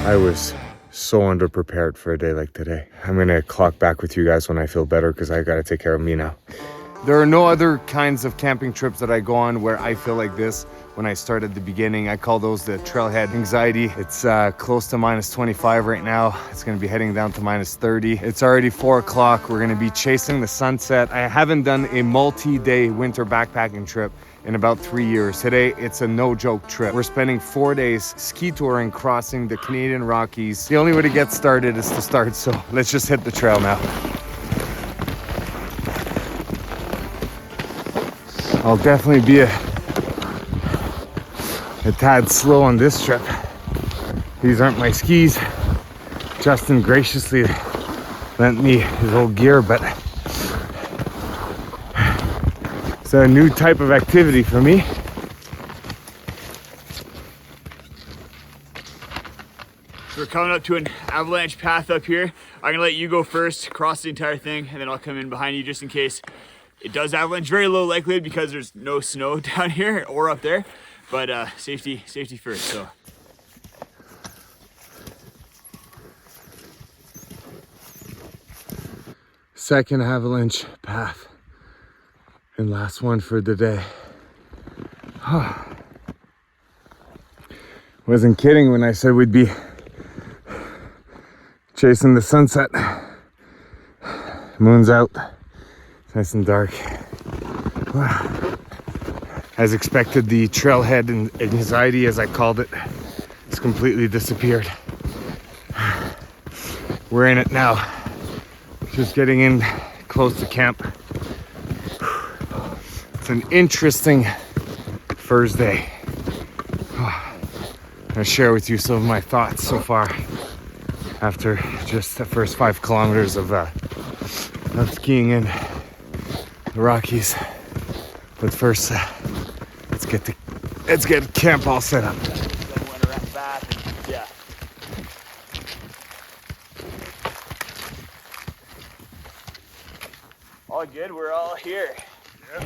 I was so underprepared for a day like today. I'm gonna clock back with you guys when I feel better because I gotta take care of me now. There are no other kinds of camping trips that I go on where I feel like this. When I start at the beginning, I call those the trailhead anxiety. It's close to -25 right now. It's gonna be heading down to -30. It's already 4 o'clock. We're gonna be chasing the sunset. I haven't done a multi-day winter backpacking trip in about 3 years. Today, it's a no-joke trip. We're spending 4 days ski touring, crossing the Canadian Rockies. The only way to get started is to start, so let's just hit the trail now. I'll definitely be a tad slow on this trip. These aren't my skis. Justin graciously lent me his old gear, but it's a new type of activity for me. We're coming up to an avalanche path up here. I'm gonna let you go first, cross the entire thing, and then I'll come in behind you just in case it does avalanche. Very low likelihood because there's no snow down here or up there, but safety first. So. Second avalanche path and last one for the day. Wasn't kidding when I said we'd be chasing the sunset. Moon's out, nice and dark. As expected, the trailhead and anxiety, as I called it, has completely disappeared. We're in it now. Just getting in close to camp. It's an interesting first day. I'll share with you some of my thoughts so far after just the first 5 kilometers of skiing in the Rockies. But first, let's get camp all set up. Yeah. All good, we're all here. Yeah.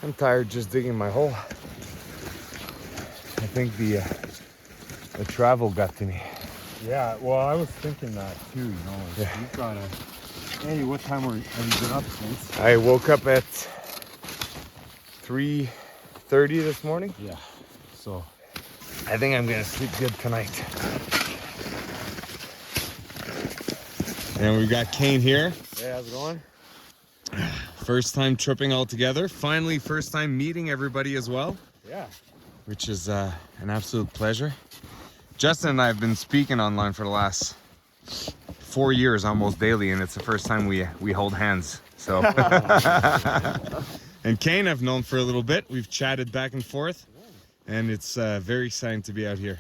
I'm tired just digging my hole. I think the travel got to me. Yeah, well, I was thinking that too, you know. Yeah. You've got to... Hey, what time have you been up since? I woke up at 3:30 this morning. Yeah, so... I think I'm gonna sleep good tonight. And we've got Kane here. Hey, how's it going? First time tripping all together. Finally, first time meeting everybody as well. Yeah. Which is an absolute pleasure. Justin and I have been speaking online for the last 4 years, almost daily, and it's the first time we hold hands. So, and Kane I've known for a little bit. We've chatted back and forth, and it's very exciting to be out here.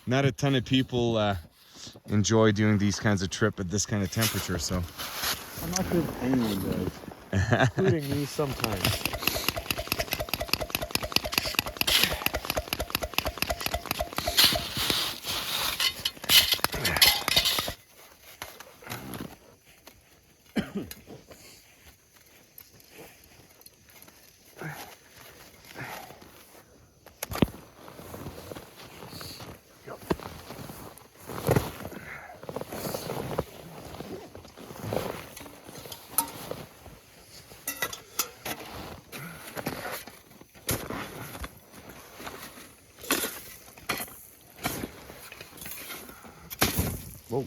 Not a ton of people enjoy doing these kinds of trip at this kind of temperature. So, I'm not sure if anyone does, including me sometimes. whoa.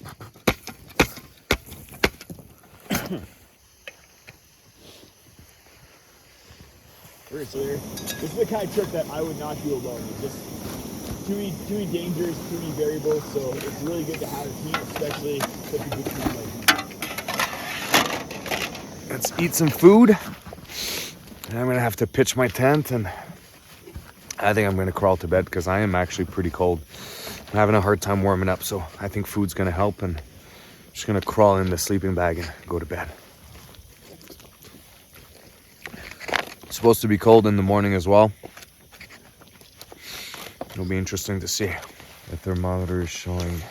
So this is the kind of trip that I would not do alone. It's just too many dangers, too many variables. So it's really good to have a team, especially such a good team like you. Let's eat some food. I'm gonna have to pitch my tent, and I think I'm gonna crawl to bed because I am actually pretty cold. I'm having a hard time warming up, so I think food's gonna help, and I'm just gonna crawl in the sleeping bag and go to bed. supposed to be cold in the morning as well. It'll be interesting to see. The thermometer is showing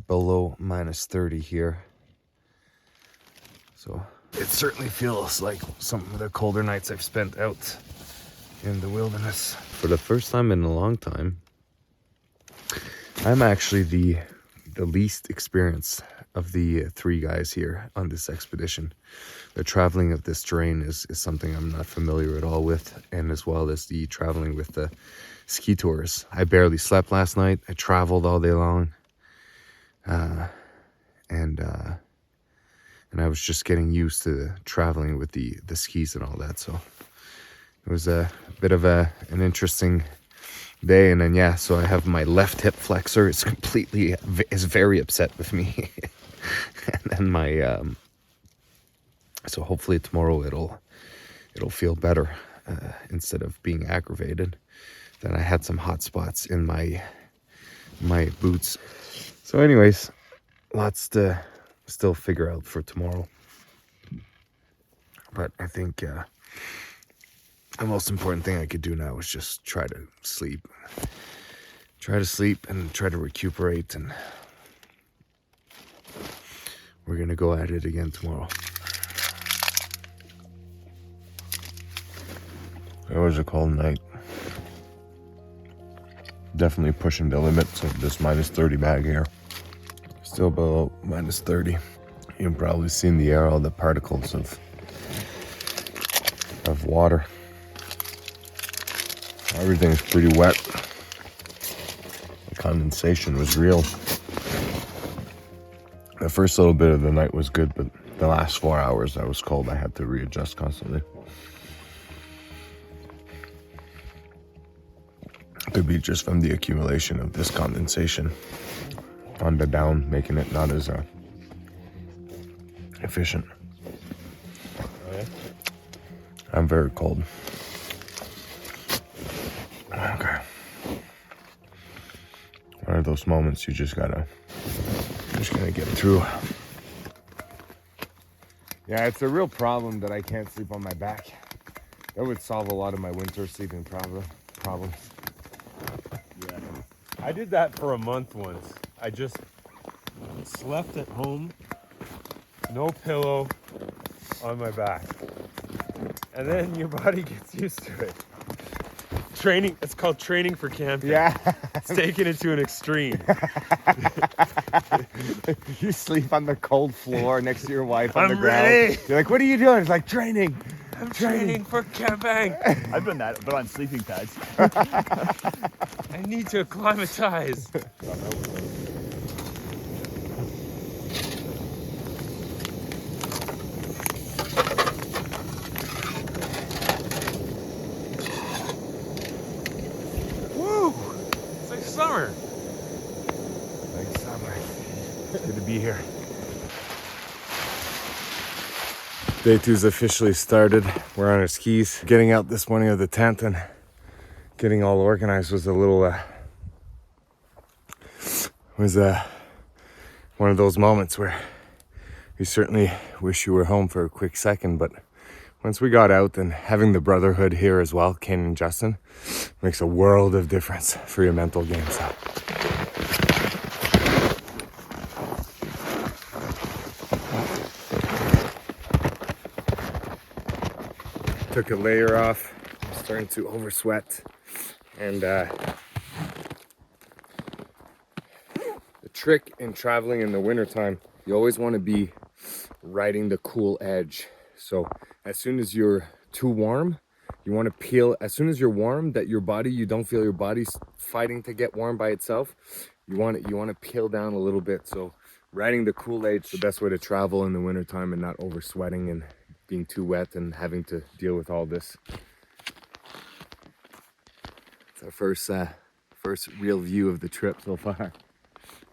below -30 here. So it certainly feels like some of the colder nights I've spent out in the wilderness. For the first time in a long time, I'm actually the least experienced of the 3 guys here on this expedition. The traveling of this terrain is something I'm not familiar at all with, and as well as the traveling with the ski tours. I barely slept last night. I traveled all day long, and I was just getting used to traveling with the skis and all that. So it was a bit of an interesting day. And then yeah, so I have my left hip flexor is very upset with me. And then my so hopefully tomorrow it'll feel better instead of being aggravated. Then I had some hot spots in my boots. So anyways, lots to still figure out for tomorrow. But I think the most important thing I could do now is just try to sleep. Try to sleep and try to recuperate, and we're gonna go at it again tomorrow. It was a cold night. Definitely pushing the limits of this -30 bag here. Still below -30. You can probably see in the air all the particles of water. Everything's pretty wet. The condensation was real. The first little bit of the night was good, but the last 4 hours I was cold. I had to readjust constantly. Could be just from the accumulation of this condensation on the down, making it not as efficient. Okay. I'm very cold. Okay. One of those moments you just gotta get through. Yeah, it's a real problem that I can't sleep on my back. That would solve a lot of my winter sleeping problems. Yeah. I did that for a month once. I just slept at home, no pillow on my back. And then your body gets used to it. Training, it's called training for camping. Yeah. It's taking it to an extreme. You sleep on the cold floor next to your wife on I'm the ground. ready. You're like, what are you doing? It's like training. I'm training for camping. I've done that, but on sleeping pads. I need to acclimatize. Woo! It's like summer. Like summer. Good to be here. Day 2's officially started. We're on our skis. Getting out this morning of the tent and getting all organized was a little one of those moments where you certainly wish you were home for a quick second. But once we got out, and having the brotherhood here as well, Ken and Justin, makes a world of difference for your mental game. So took a layer off. I'm starting to oversweat, and the trick in traveling in the wintertime, you always want to be riding the cool edge. So as soon as you're too warm, you want to peel. As soon as you're warm, that you don't feel your body's fighting to get warm by itself, you want to peel down a little bit. So riding the cool edge is the best way to travel in the wintertime and not over sweating and being too wet and having to deal with all this. It's our first real view of the trip so far.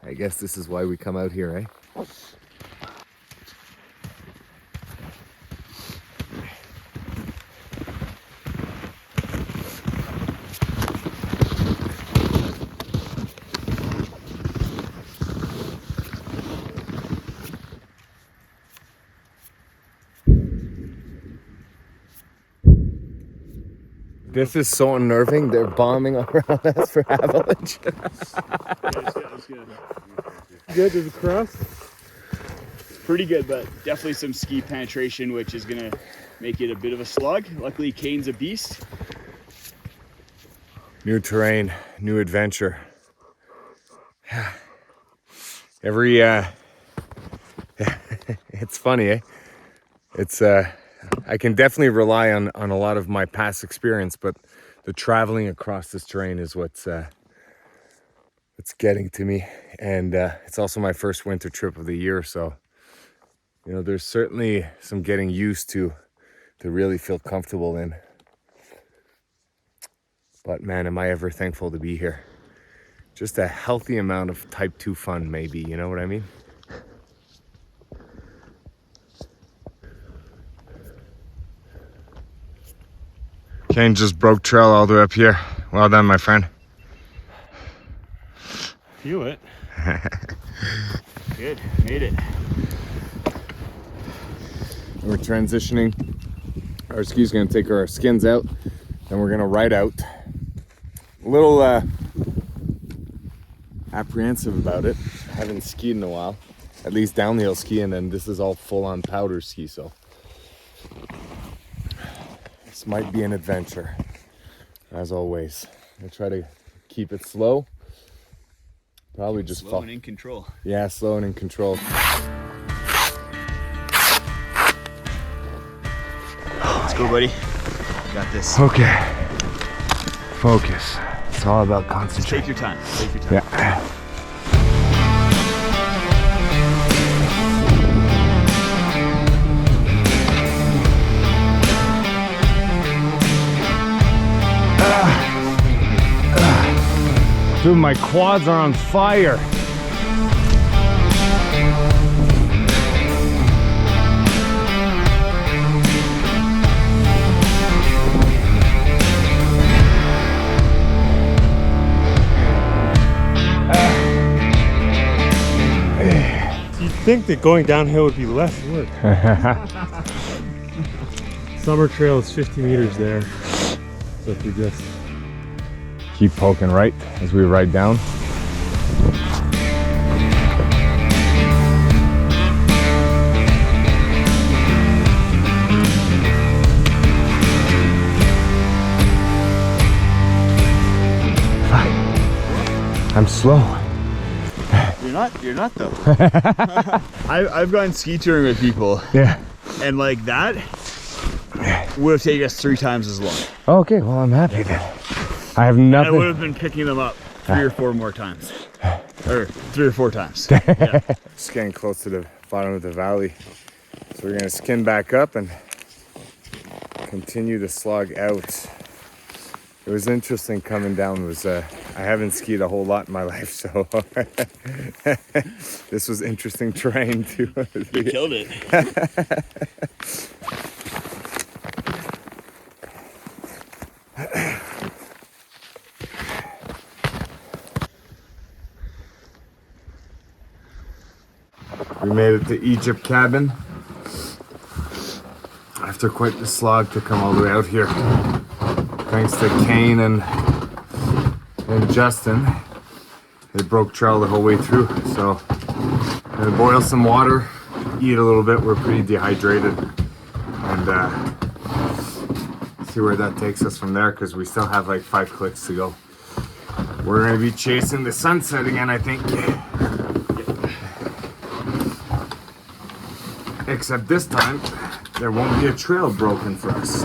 I guess this is why we come out here, eh? This is so unnerving. They're bombing around us for avalanche. Good, there's a crust. Pretty good, but definitely some ski penetration, which is gonna make it a bit of a slog. Luckily, Kane's a beast. New terrain, new adventure. Every it's funny, eh? It's I can definitely rely on a lot of my past experience, but the traveling across this terrain is what's getting to me. And it's also my first winter trip of the year, so you know, there's certainly some getting used to really feel comfortable in. But man, am I ever thankful to be here. Just a healthy amount of type 2 fun, maybe, you know what I mean? Kane just broke trail all the way up here. Well done, my friend. Feel it. Good, made it. We're transitioning. Our ski's gonna take our skins out, then we're gonna ride out. A little apprehensive about it. I haven't skied in a while, at least downhill skiing, and this is all full-on powder ski, so this might be an adventure, as always. I try to keep it slow. Probably just Slow and in control. Yeah, slow and in control. Let's go, buddy. Got this. Okay. Focus. It's all about concentration. Take your time. Take your time. Yeah. Dude, my quads are on fire. You'd think that going downhill would be less work. Summer trail is 50 meters there. So if we just keep poking right as we ride down. I'm slow. You're not though. I've gone ski touring with people. Yeah. And like that would have taken us 3 times as long. Okay, well I'm happy then. I have And I nothing. would have been picking them up 3 or 4 more times. Or 3 or 4 times. Yeah. Just getting close to the bottom of the valley. So we're gonna skin back up and continue to slog out. It was interesting coming down. I haven't skied a whole lot in my life, so this was interesting terrain too. You killed it. We made it to Egypt cabin after quite the slog to come all the way out here. Thanks to Kane and Justin, they broke trail the whole way through. So I'm gonna boil some water, eat a little bit. We're pretty dehydrated, and see where that takes us from there, because we still have like 5 clicks to go. We're gonna be chasing the sunset again, I think. Except this time, there won't be a trail broken for us.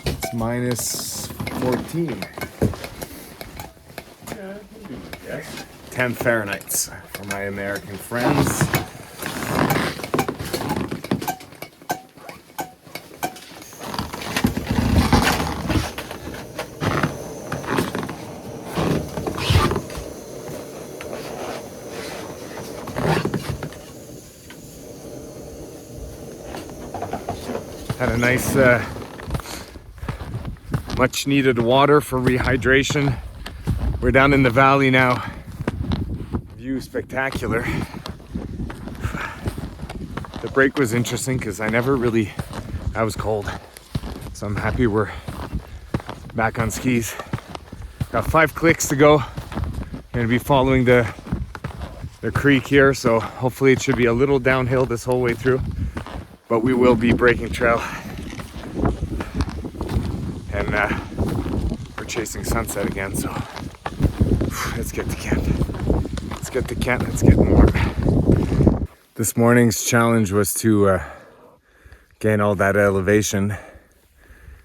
It's minus 14. 10 Fahrenheit for my American friends. Had a nice, much needed water for rehydration. We're down in the valley now. View spectacular. The break was interesting because I was cold. So I'm happy we're back on skis. Got 5 clicks to go. Gonna be following the creek here, so hopefully it should be a little downhill this whole way through, but we will be breaking trail. And we're chasing sunset again, so let's get to camp. Let's get to camp, it's getting warm. This morning's challenge was to gain all that elevation.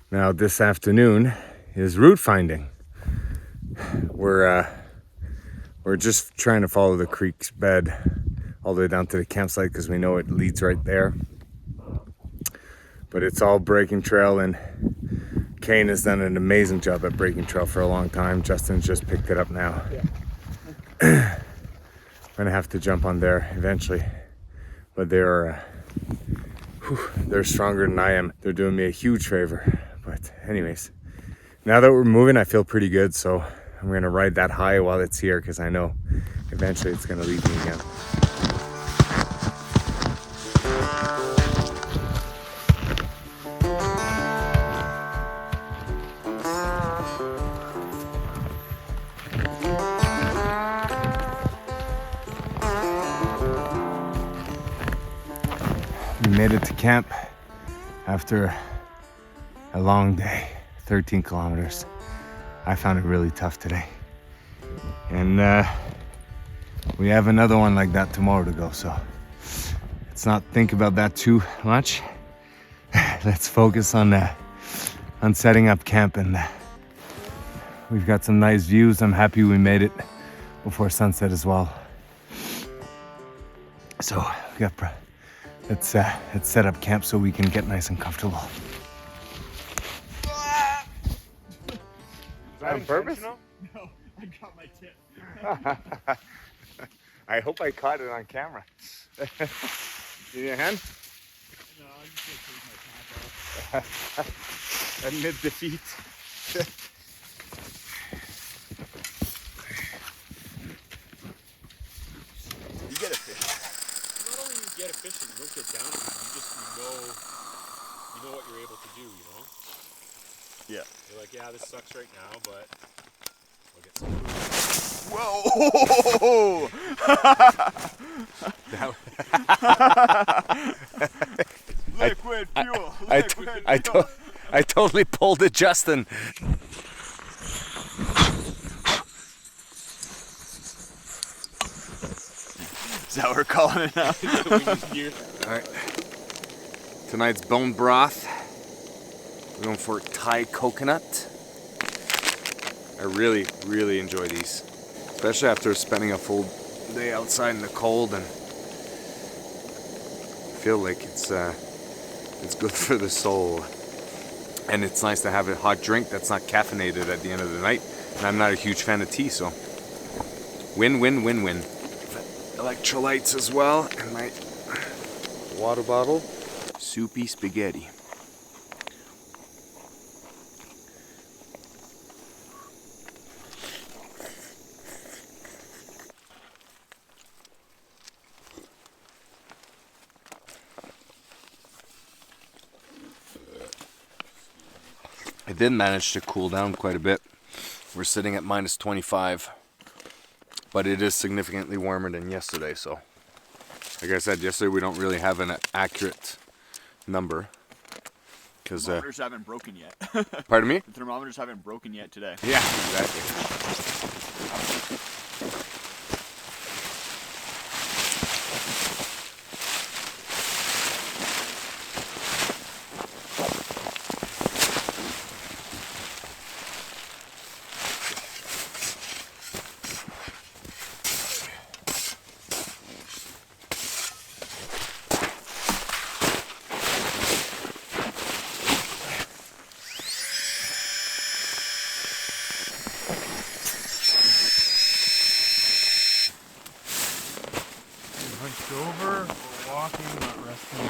Now this afternoon is route finding. We're just trying to follow the creek's bed all the way down to the campsite because we know it leads right there. But it's all breaking trail, and Kane has done an amazing job at breaking trail for a long time. Justin's just picked it up now. I'm gonna have to jump on there eventually, but they're stronger than I am. They're doing me a huge favor. But anyways, now that we're moving, I feel pretty good, so I'm gonna ride that high while it's here because I know eventually it's gonna leave me again. We made it to camp after a long day, 13 kilometers. I found it really tough today. And we have another one like that tomorrow to go, so let's not think about that too much. Let's focus on setting up camp, and we've got some nice views. I'm happy we made it before sunset as well. So let's set up camp so we can get nice and comfortable. On purpose? No, I got my tip. I hope I caught it on camera. You need a hand? No, I'm just gonna take my top off. Admit defeat. You get a fish. Not only you get a fish, you don't get down to it. You know what you're able to do, you know? Yeah. You're like, yeah, this sucks right now, but we'll get some food. Whoa! Liquid fuel. I totally pulled it, Justin. Is that what we're calling it now? All right. Tonight's bone broth. We're going for Thai coconut. I really, really enjoy these, especially after spending a full day outside in the cold, and I feel like it's good for the soul. And it's nice to have a hot drink that's not caffeinated at the end of the night. And I'm not a huge fan of tea, so win, win, win, win. Electrolytes as well, and my water bottle. Soupy spaghetti. It did manage to cool down quite a bit. We're sitting at minus 25, but it is significantly warmer than yesterday. So, like I said, yesterday we don't really have an accurate number because thermometers haven't broken yet. Pardon me? The thermometers haven't broken yet today. Yeah, exactly. Hunched over, we're walking, not resting.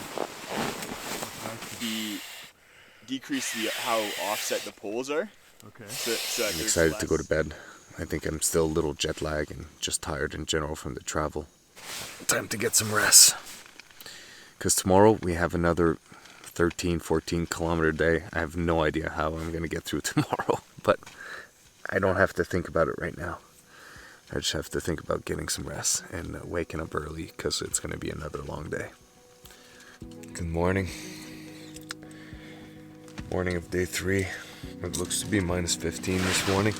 Decrease how offset the poles are. Okay. I'm excited to go to bed. I think I'm still a little jet lagged and just tired in general from the travel. Time to get some rest. Because tomorrow we have another 13, 14 kilometer day. I have no idea how I'm going to get through tomorrow. but I don't have to think about it right now. I just have to think about getting some rest and waking up early because it's going to be another long day. Good morning. Morning of day 3. It looks to be minus 15 this morning.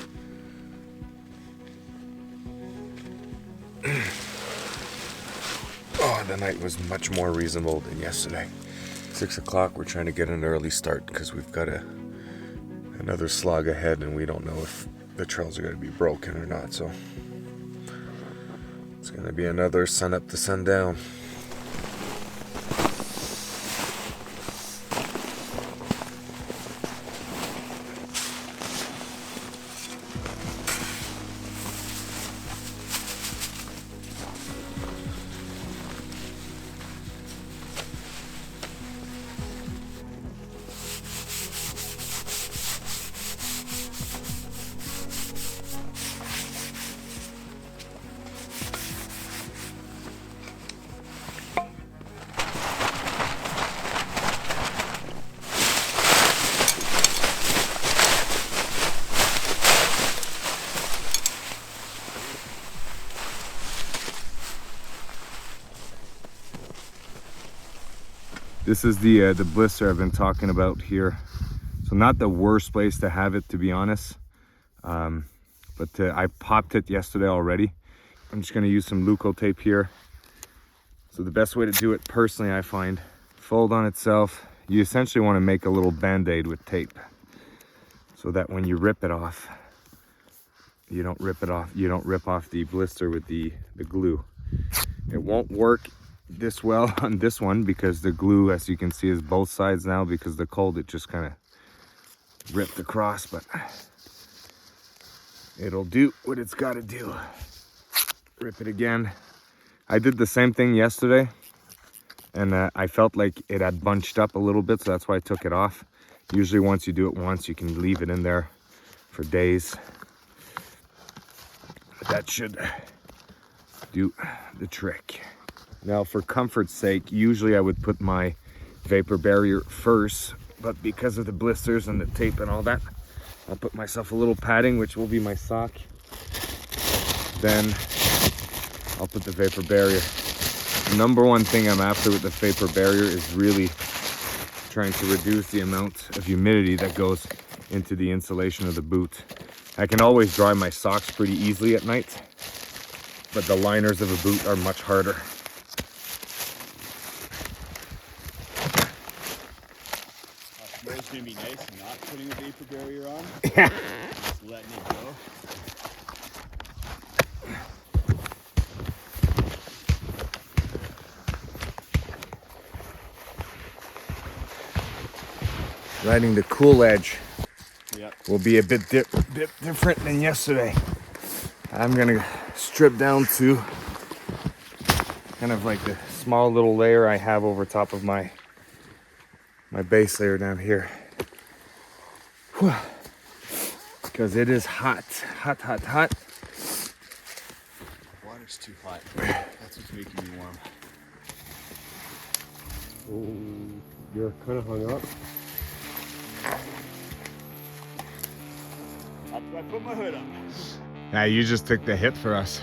Oh, the night was much more reasonable than yesterday. 6 o'clock, we're trying to get an early start because we've got another slog ahead and we don't know if the trails are going to be broken or not, so it's going to be another sun up to sundown. This is the blister I've been talking about here. So not the worst place to have it, to be honest. But I popped it yesterday already. I'm just gonna use some Leuco tape here. So the best way to do it personally, I find, fold on itself. You essentially wanna make a little band-aid with tape so that when you rip it off, you don't rip off the blister with the glue. It won't work this well on this one because the glue, as you can see, is both sides now because the cold, it just kind of ripped across, but it'll do what it's got to do. Rip it again. I did the same thing yesterday and I felt like it had bunched up a little bit, so that's why I took it off. Usually once you do it once, you can leave it in there for days. That should do the trick. Now, for comfort's sake, usually I would put my vapor barrier first, but because of the blisters and the tape and all that, I'll put myself a little padding, which will be my sock. Then I'll put the vapor barrier. The number one thing I'm after with the vapor barrier is really trying to reduce the amount of humidity that goes into the insulation of the boot. I can always dry my socks pretty easily at night, but the liners of a boot are much harder. It's gonna be nice not putting a vapor barrier on. Yeah. Just letting it go. Riding the cool edge Yep. will be a bit different than yesterday. I'm gonna strip down to kind of like the small little layer I have over top of my base layer down here. Whew. Because it is hot. Water's too hot. That's what's making me warm. Oh, you're kind of hung up. I put my hood on. Now you just took the hit for us.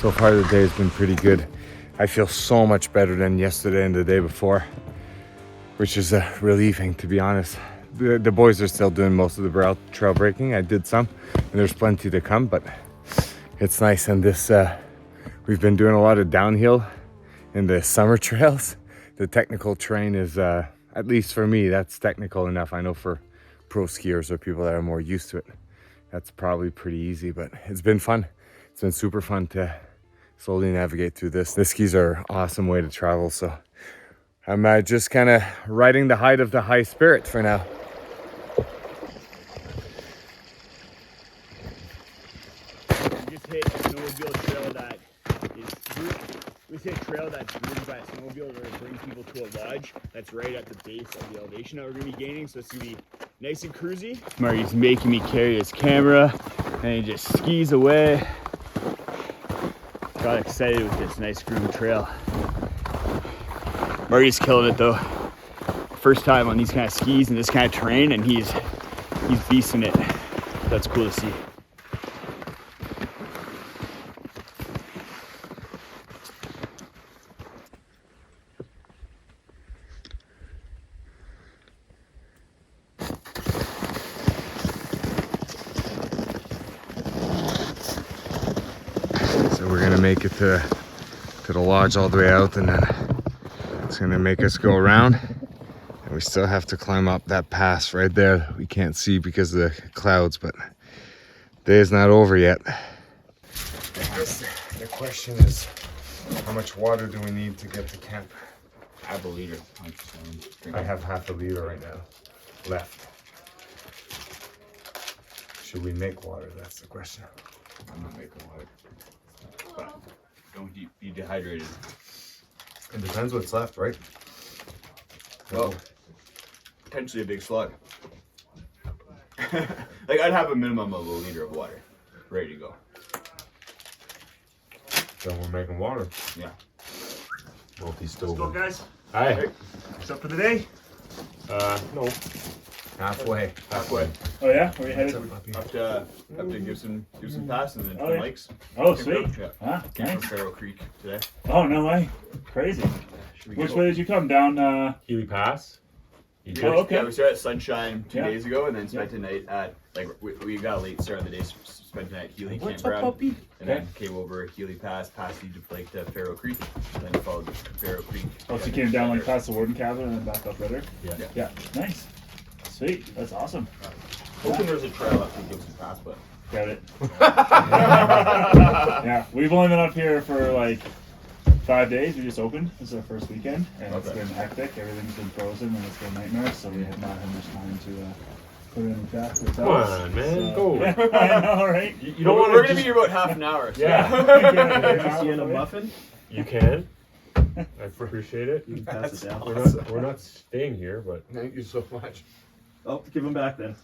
So far the day has been pretty good. I feel so much better than yesterday and the day before, which is relieving, to be honest. The boys are still doing most of the trail breaking. I did some, and there's plenty to come, but it's nice. And this, we've been doing a lot of downhill in the summer trails. The technical terrain is, at least for me, that's technical enough. I know for pro skiers or people that are more used to it, that's probably pretty easy, but it's been fun. It's been super fun to slowly navigate through this. The skis are an awesome way to travel, so I'm just kind of riding the height of the high spirit for now. We just hit a snowmobile trail that is, we hit trail trail that's ridden by a snowmobile that brings people to a lodge that's right at the base of the elevation that we're gonna be gaining. So it's gonna be nice and cruisy. Marty's making me carry his camera and he just skis away. Got excited with this nice groomed trail. Marty's killing it though. First time on these kind of skis and this kind of terrain, and he's beasting it. That's cool to see. So we're gonna make it to the lodge all the way out, and then it's gonna make us go around. And we still have to climb up that pass right there that we can't see because of the clouds, but the day is not over yet. I guess the question is, how much water do we need to get to camp? Half a liter. I have half a liter right now left. Should we make water? That's the question. I'm not making water. But don't be dehydrated. It depends what's left, right? Well, potentially a big slug. Like I'd have a minimum of a liter of water ready to go. Then we're making water. Yeah. Multi-stove. Let's go, guys. Hi. What's up for the day? No. Halfway. Halfway. Oh yeah, where you headed? Up to Gibbon Pass and then Oh, to yeah. Lakes. Oh sweet. Yeah. Ah, Came from nice. Faro Creek today. Oh no way. Crazy. Should we Which go? way did you come? Down Healy Pass. You Oh, okay. Yeah, we started at Sunshine 2 Yeah. days ago and then spent the night at, like, we got a late start of the day, spent the night at Healy Campground. puppy? And then came over Healy Pass, past Egypt Lake to Faro Creek, and then followed Faro Creek. Oh, so you came down like past the warden cabin and then back up later? Yeah. Yeah. Nice. Sweet. That's awesome. Hoping there's a trail up to Gibbon Pass, but Got it. Yeah, we've only been up here for like 5 days. We just opened. This is our first weekend, and it's Okay. been hectic. Everything's been frozen, and it's been a nightmare. So we have not had much time to put in the craft ourselves. Come on, man, go. Yeah, I know, right? You don't want we're to gonna be here about half an hour. So. Yeah. You in a muffin? You can. I appreciate it. You can pass it down. We're not staying here, but Thank you so much. Oh, give them back then.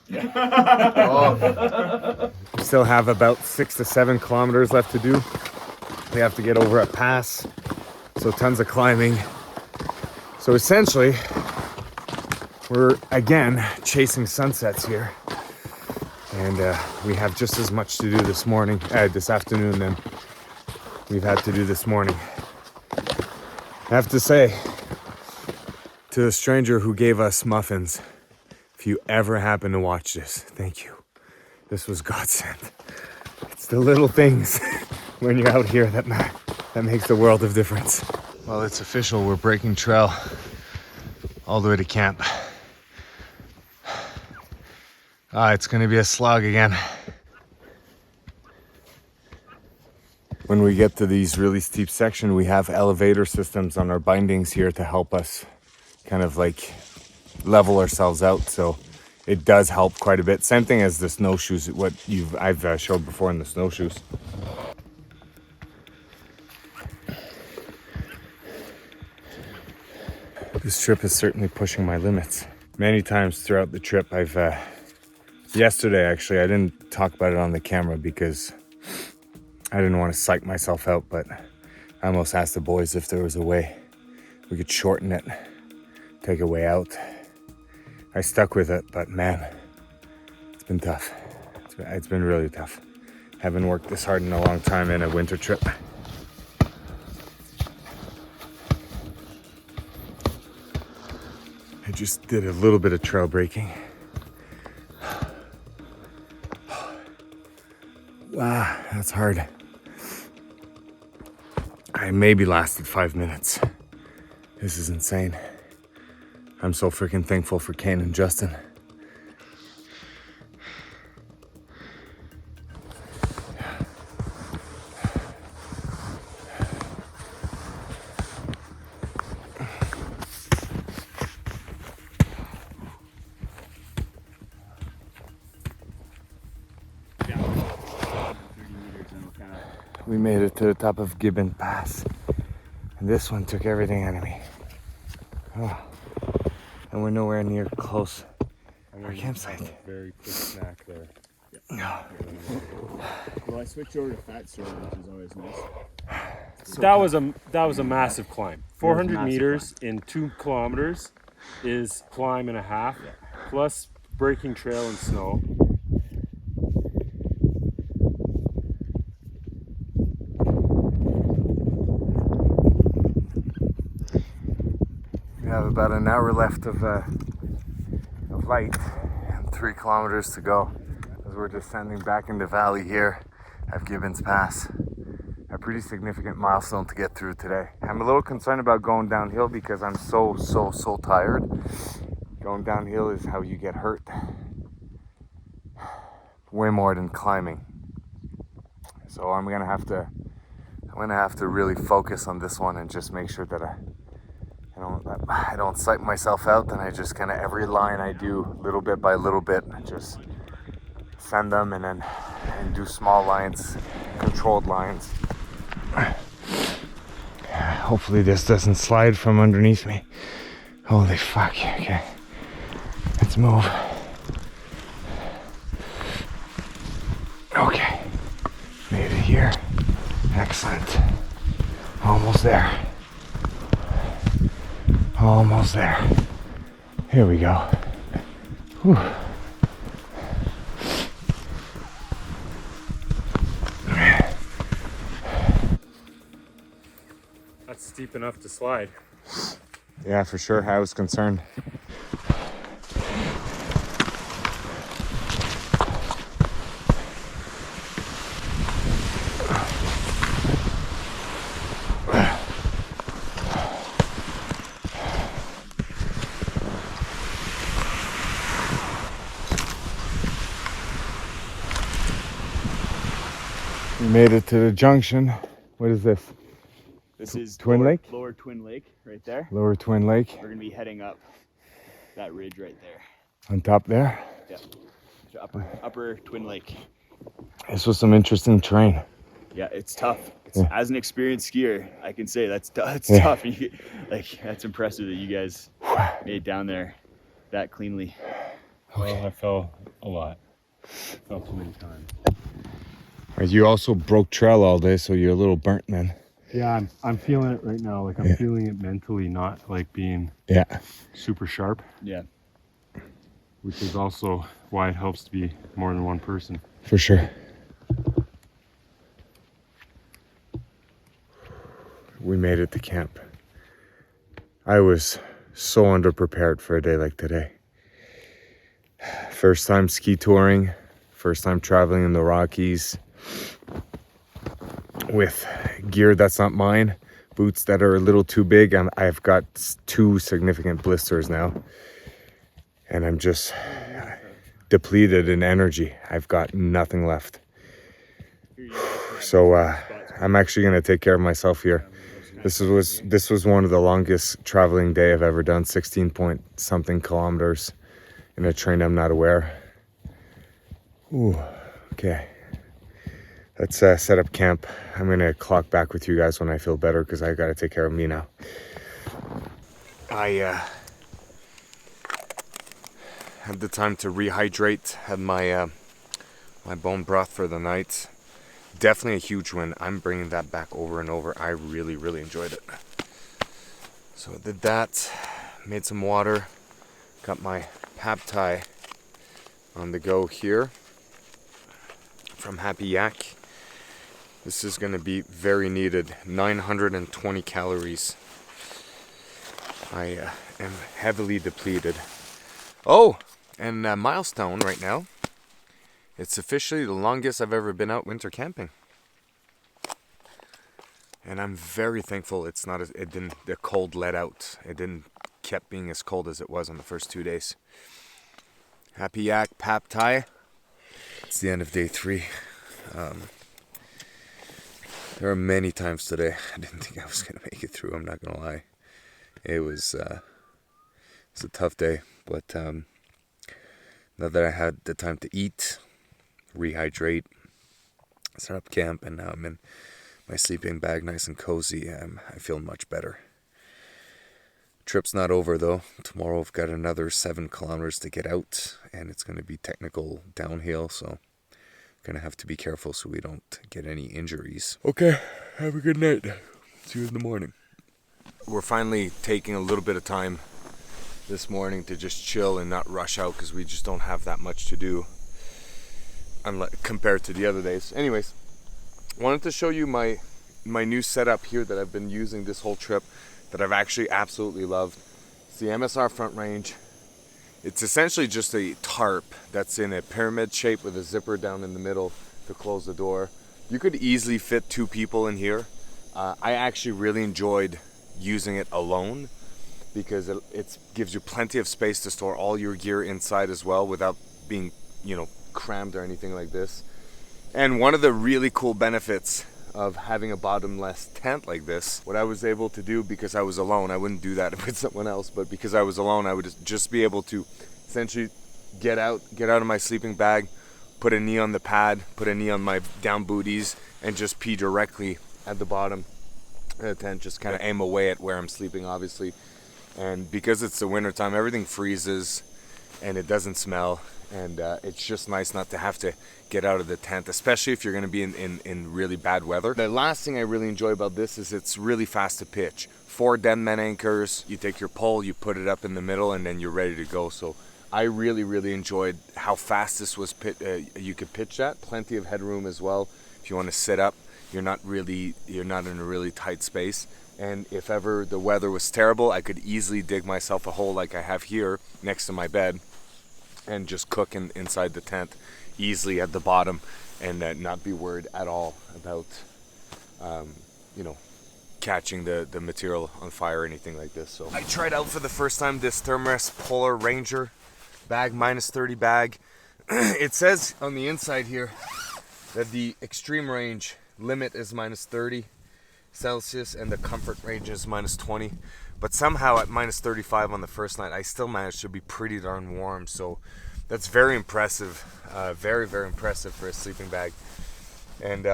We still have about 6 to 7 kilometers left to do. We have to get over a pass, so tons of climbing. So essentially, we're again chasing sunsets here, and we have just as much to do this afternoon than we've had to do this morning. I have to say, to the stranger who gave us muffins, if you ever happen to watch this, thank you. This was godsend. It's the little things when you're out here that makes the world of difference. Well, it's official. We're breaking trail all the way to camp. It's gonna be a slog again. When we get to these really steep sections, we have elevator systems on our bindings here to help us kind of like level ourselves out, so it does help quite a bit. Same thing as the snowshoes, what I've showed before in the snowshoes. This trip is certainly pushing my limits. Many times throughout the trip, yesterday actually, I didn't talk about it on the camera because I didn't want to psych myself out, but I almost asked the boys if there was a way we could shorten it, take a way out. I stuck with it, but man, it's been tough. It's been really tough. Haven't worked this hard in a long time in a winter trip. I just did a little bit of trail breaking. Wow, that's hard. I maybe lasted 5 minutes. This is insane. I'm so freaking thankful for Kane and Justin. We made it to the top of Gibbon Pass. And This one took everything out of me. Oh. And we're nowhere near close our campsite. Very quick snack there. No. Well, I switched over to fat sword, which is always nice. That was a massive climb. 400 massive meters in 2 kilometers is climb and a half, plus breaking trail and snow. We have about an hour left of light and 3 kilometers to go as we're descending back into valley here at Gibbon's Pass. A pretty significant milestone to get through today. I'm a little concerned about going downhill because I'm so tired. Going downhill is how you get hurt. Way more than climbing. So I'm gonna have to really focus on this one and just make sure that I don't psych myself out, and I just kind of every line I do little bit by little bit, just send them and do small lines, controlled lines. Hopefully this doesn't slide from underneath me. Holy fuck, okay. Let's move. Okay, made it here. Excellent. Almost there. Almost there. Here we go. Whew. That's steep enough to slide. Yeah, for sure. I was concerned. We made it to the junction. What is this? This is Twin Lake? Lower Twin Lake, right there. Lower Twin Lake. We're gonna be heading up that ridge right there. On top there. Yeah. To upper Twin Lake. This was some interesting terrain. Yeah, it's tough. Yeah. As an experienced skier, I can say that's Yeah. tough. That's impressive that you guys made it down there that cleanly. Well, I fell a lot. I fell too many times. You also broke trail all day, so you're a little burnt then. Yeah, I'm feeling it right now. Like I'm feeling it mentally, not like being super sharp. Yeah. Which is also why it helps to be more than one person. For sure. We made it to camp. I was so underprepared for a day like today. First time ski touring, first time traveling in the Rockies with gear that's not mine, boots that are a little too big. I've got 2 significant blisters now, and I'm just depleted in energy. I've got nothing left. So I'm actually gonna take care of myself here. This was one of the longest traveling day I've ever done, 16 point something kilometers in a terrain I'm not aware. Ooh, okay. Let's set up camp. I'm gonna clock back with you guys when I feel better because I gotta take care of me now. I had the time to rehydrate, had my my bone broth for the night. Definitely a huge win. I'm bringing that back over and over. I really enjoyed it. So I did that, made some water, got my pad thai on the go here from Happy Yak. This is going to be very needed. 920 calories. I am heavily depleted. Oh, and a milestone right now. It's officially the longest I've ever been out winter camping. And I'm very thankful the cold let out. It didn't kept being as cold as it was on the first 2 days. Happy Yak, pad thai. It's the end of day 3. There are many times today I didn't think I was going to make it through, I'm not going to lie. It was a tough day, but now that I had the time to eat, rehydrate, set up camp, and now I'm in my sleeping bag nice and cozy, I feel much better. Trip's not over though. Tomorrow I've got another 7 kilometers to get out, and it's going to be technical downhill, so gonna have to be careful so we don't get any injuries. Okay, have a good night. See you in the morning. We're finally taking a little bit of time this morning to just chill and not rush out because we just don't have that much to do compared to the other days. Anyways, wanted to show you my new setup here that I've been using this whole trip that I've actually absolutely loved. It's the MSR front range. It's essentially just a tarp that's in a pyramid shape with a zipper down in the middle to close the door. You could easily fit 2 people in here. I actually really enjoyed using it alone because it gives you plenty of space to store all your gear inside as well without being, crammed or anything like this. And one of the really cool benefits of having a bottomless tent like this, what I was able to do because I was alone, I wouldn't do that with someone else, but because I was alone, I would just be able to essentially get out of my sleeping bag, put a knee on the pad, put a knee on my down booties, and just pee directly at the bottom of the tent, just kind of aim away at where I'm sleeping, obviously. And because it's the winter time, everything freezes and it doesn't smell, and it's just nice not to have to get out of the tent, especially if you're going to be in really bad weather. The last thing I really enjoy about this is it's really fast to pitch. 4 dead man anchors, you take your pole, you put it up in the middle, and then you're ready to go. So I really enjoyed how fast this was you could pitch at. Plenty of headroom as well. If you want to sit up, you're not in a really tight space. And if ever the weather was terrible, I could easily dig myself a hole like I have here next to my bed and just cook inside the tent easily at the bottom, and not be worried at all about catching the material on fire or anything like this. So I tried out for the first time this Thermarest Polar Ranger bag, -30 bag. It says on the inside here that the extreme range limit is -30 Celsius and the comfort range is -20, but somehow at -35 on the first night I still managed to be pretty darn warm. So that's very impressive, very impressive for a sleeping bag. And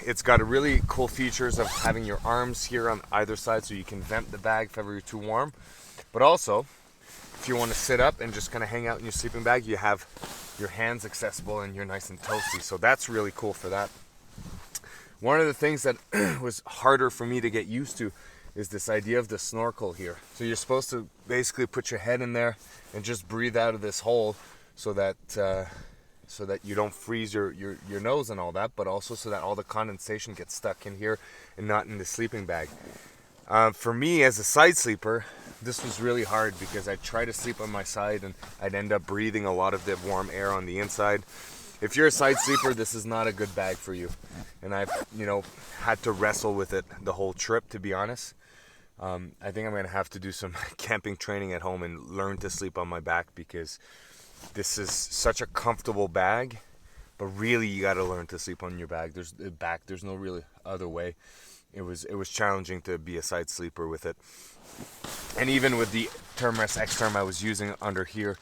it's got a really cool features of having your arms here on either side so you can vent the bag if ever you're too warm. But also, if you want to sit up and just kind of hang out in your sleeping bag, you have your hands accessible and you're nice and toasty. So that's really cool for that. One of the things that was harder for me to get used to is this idea of the snorkel here. So you're supposed to basically put your head in there and just breathe out of this hole so that you don't freeze your nose and all that, but also so that all the condensation gets stuck in here and not in the sleeping bag. For me as a side sleeper, this was really hard because I'd try to sleep on my side and I'd end up breathing a lot of the warm air on the inside. If you're a side sleeper, this is not a good bag for you. And I've, had to wrestle with it the whole trip, to be honest. I think I'm going to have to do some camping training at home and learn to sleep on my back because this is such a comfortable bag. But really, you got to learn to sleep on your back. There's no really other way. It was challenging to be a side sleeper with it. And even with the Thermarest X-Term I was using under here,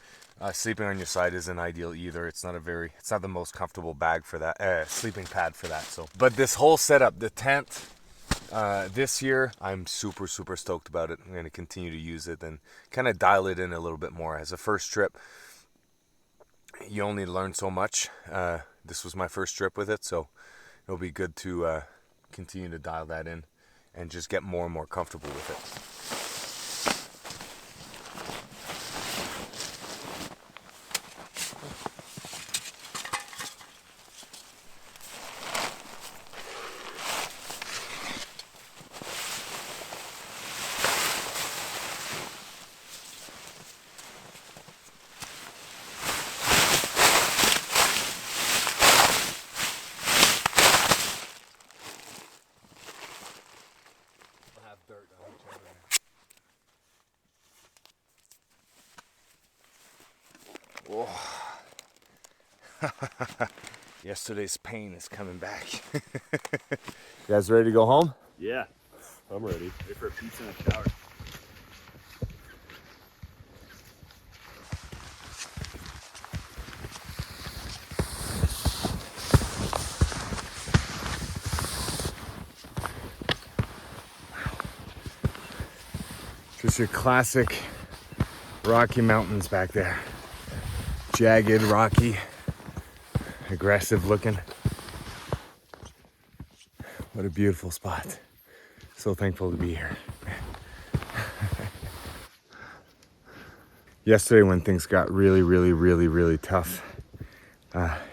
sleeping on your side isn't ideal either. It's not the most comfortable bag for that, sleeping pad for that. So, but this whole setup, the tent, this year, I'm super stoked about it. I'm going to continue to use it and kind of dial it in a little bit more. As a first trip, you only learn so much. This was my first trip with it, so it'll be good to continue to dial that in and just get more and more comfortable with it. Yesterday's pain is coming back. You guys ready to go home? Yeah, I'm ready. Ready for a pizza and a shower. Just your classic Rocky Mountains back there. Jagged, rocky, aggressive looking. What a beautiful spot. So thankful to be here. Yesterday when things got really tough,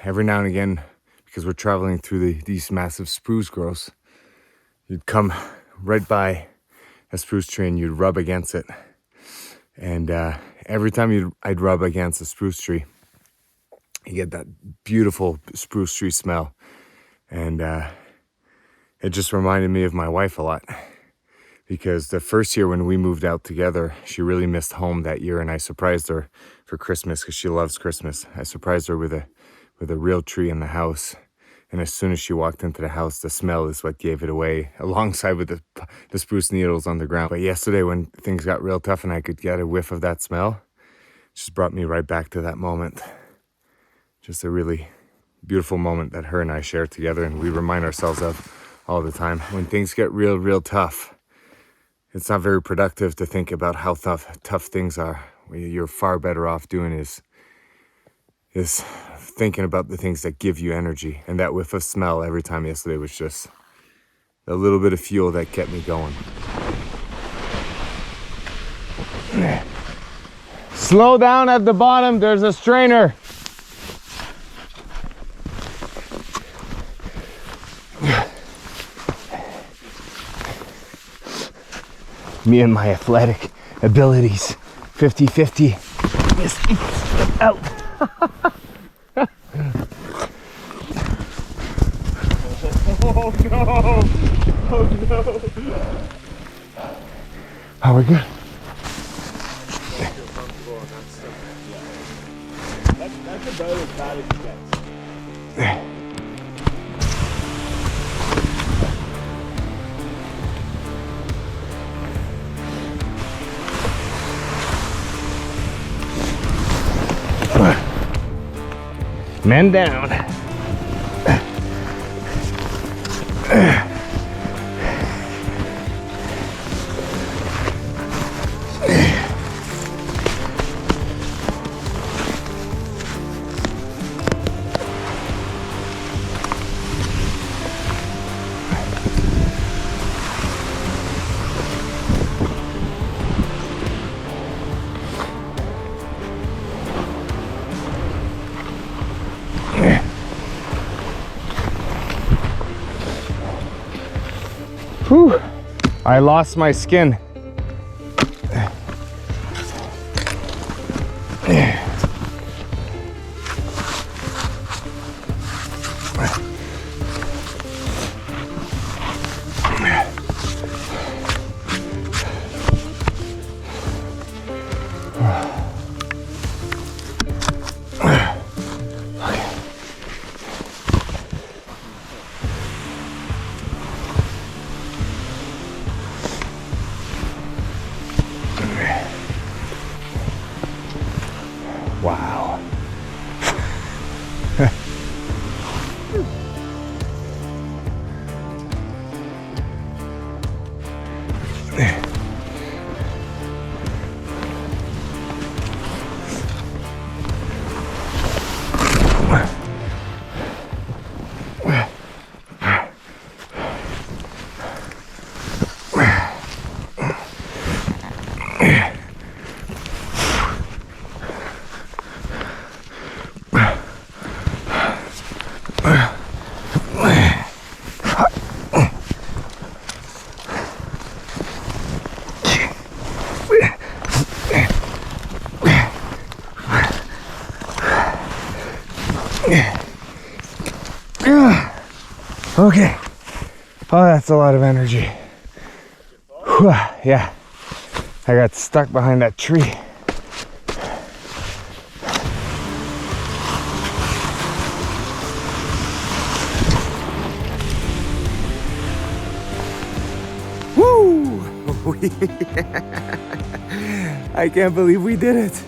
every now and again, because we're traveling through these massive spruce growths, you'd come right by a spruce tree and you'd rub against it. And every time I'd rub against a spruce tree, you get that beautiful spruce tree smell. And it just reminded me of my wife a lot. Because the first year when we moved out together, she really missed home that year, and I surprised her for Christmas because she loves Christmas. I surprised her with a real tree in the house. And as soon as she walked into the house, the smell is what gave it away, alongside with the spruce needles on the ground. But yesterday when things got real tough and I could get a whiff of that smell, it just brought me right back to that moment. Just a really beautiful moment that her and I share together, and we remind ourselves of all the time. When things get real tough, it's not very productive to think about how tough things are. What you're far better off doing is thinking about the things that give you energy. And that whiff of smell every time yesterday was just a little bit of fuel that kept me going. Slow down at the bottom, there's a strainer. Me and my athletic abilities, 50-50. Yes, out. Oh no! Oh no! Are we good? That's about as bad as it gets. Men down. Whew, I lost my skin. Wow. Okay. Oh, that's a lot of energy. Whew, yeah. I got stuck behind that tree. Woo! I can't believe we did it.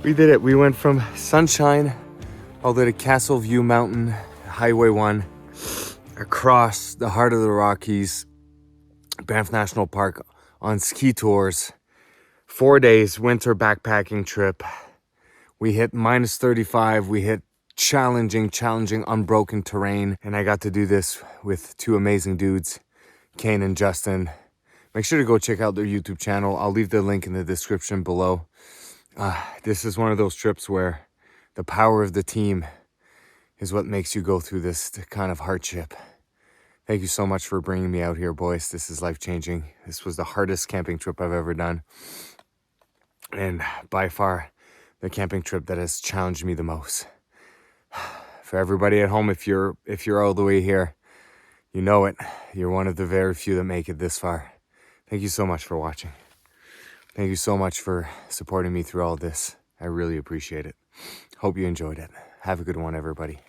We did it. We went from Sunshine all the way to Castle View Mountain, Highway 1, across the heart of the Rockies, Banff National Park, on ski tours, 4 days winter backpacking trip. We hit minus 35. We hit challenging unbroken terrain. And I got to do this with two amazing dudes, Kane and Justin. Make sure to go check out their YouTube channel. I'll leave the link in the description below. This is one of those trips where the power of the team is what makes you go through this kind of hardship. Thank you so much for bringing me out here, boys. This is life-changing. This was the hardest camping trip I've ever done. And by far, the camping trip that has challenged me the most. For everybody at home, if you're all the way here, you know it. You're one of the very few that make it this far. Thank you so much for watching. Thank you so much for supporting me through all this. I really appreciate it. Hope you enjoyed it. Have a good one, everybody.